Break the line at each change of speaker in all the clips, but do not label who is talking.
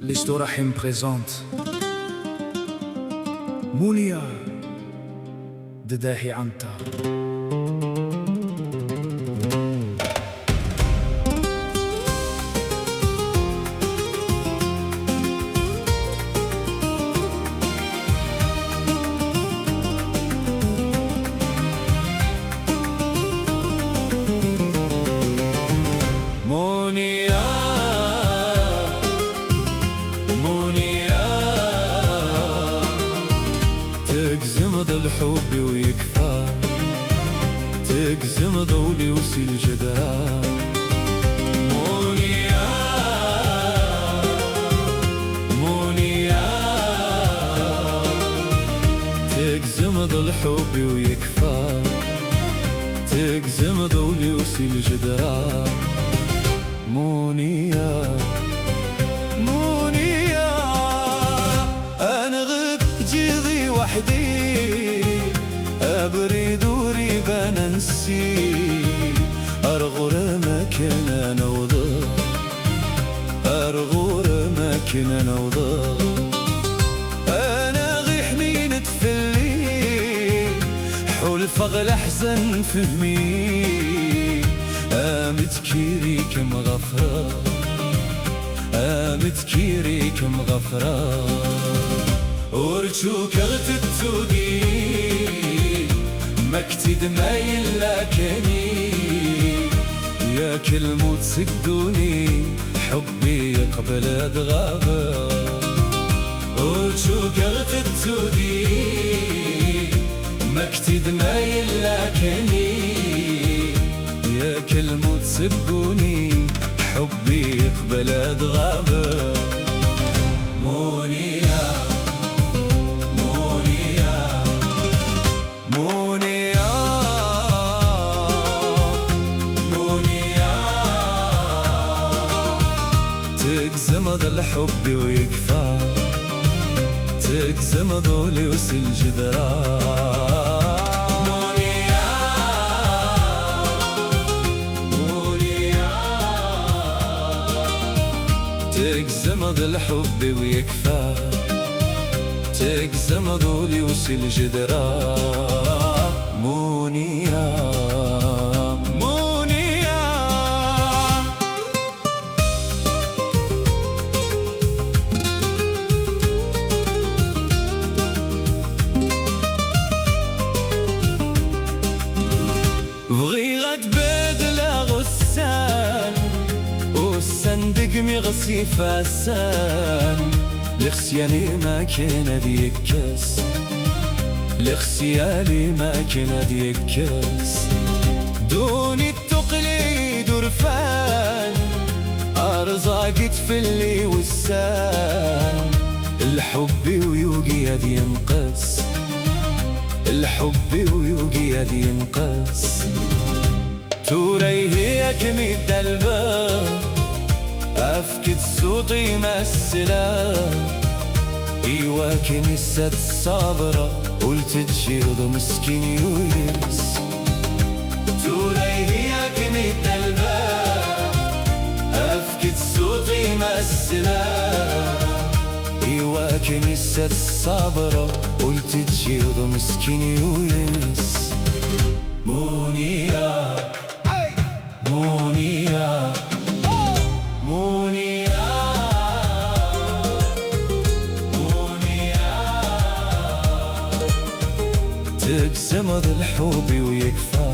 L'Histoire me présente Mounia de Dahi Anta.
تقزم ذا الحب ويكفى، تقزم ذولي وسيل جدار. مونيا مونيا تقزم ذا الحب ويكفى، تقزم ذولي وسيل جدار. مونيا مونيا أنا غب جيضي وحدي، أبرد وريب ننسي، أرغر مكان أنا وضل، أرغر مكان أنا وضل. أنا غي حنين تفلي حول فغل أحزن فهمي، متكيري كم غفرة، متكيري كم غفرة. ورجوك اغتدتودي مكتد ما يلاكني، يا كلمة تسدوني حبي يقبل أدغابة. ورجوك اغتدتودي مكتد ما يلاكني، يا كلمة تسبوني حبي يقبل أدغابة. مونيا مونيا مونيا مونيا تقزم ذا الحب ويكفى، تقزم ذولي وسيل جدران. تقزم ذا الحب ويكفى، تقزم ذولي وسيل جدران. مونيا مونيا بغي غتبدل غسان والصندق مغسي فاسان، لخسياني ما كان ديكاس، لخسياني ما كان ديكاس. دوني التقليد ورفان أرزاق تفلي والسان، الحب ويوقي يدي ينقص، الحب ويوقي يدي ينقص. توريه يكمد الباب أفكد صوتي مسلا، إيواكن السد صابرة قلت تجيض مسكين يويس. توريه يكمد الباب أفكد صوتي مسلا، إيواكن السد صابرة قلت تجيض مسكين يويس. مونيا مونيا مونيا مونيا تقسم ذا الحب ويكفى،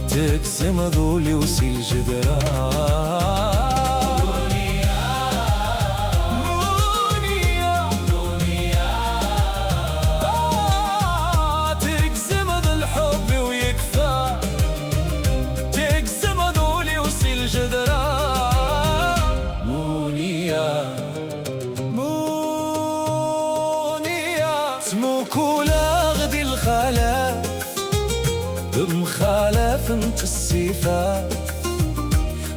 تقسم ذولي وسيل جدران. غدي الخلاف بمخالف انت الصفات،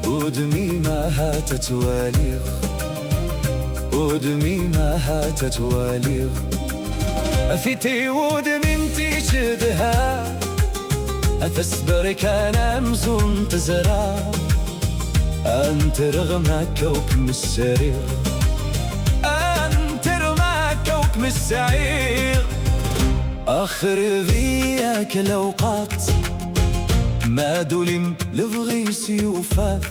ودمي ما هاتت واليغ، ودمي ما هاتت واليغ. أثيتي ودمي انتي شدها، أتسبرك أنا مزون تزرع، أنت رغم كوكب السرير من السعير. آخر ذيك الأوقات ما دولم لبغي سيوفاث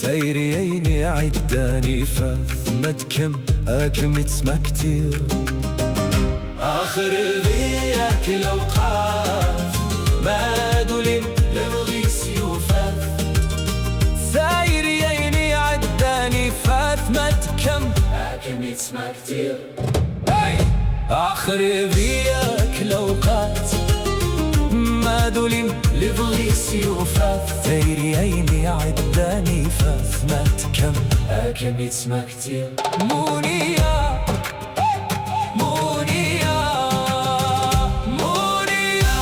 ثيريين عداني فاث مدكم أكم تسمى كتير. آخر ذيك الأوقات ما دولم لبغي سيوفاث ثيريين عداني فاث مدكم أكم تسمى كتير. آخر ذيك الأوقات ما دولم لبغي سيوفاث ثيريين عداني فاث مدكم أكم تسمى كتير. مونيا مونيا مونيا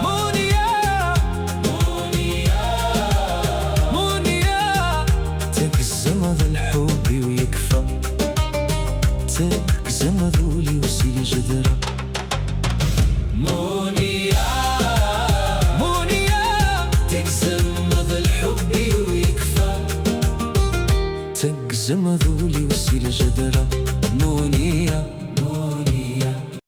مونيا مونيا مونيا تقسم ذا الحب ويكفى تقسم ذولي وسيل جدرة. مونيا مونيا تقسم ذا الحب ويكفى تقسم ذولي وسيل جدرة. مونيا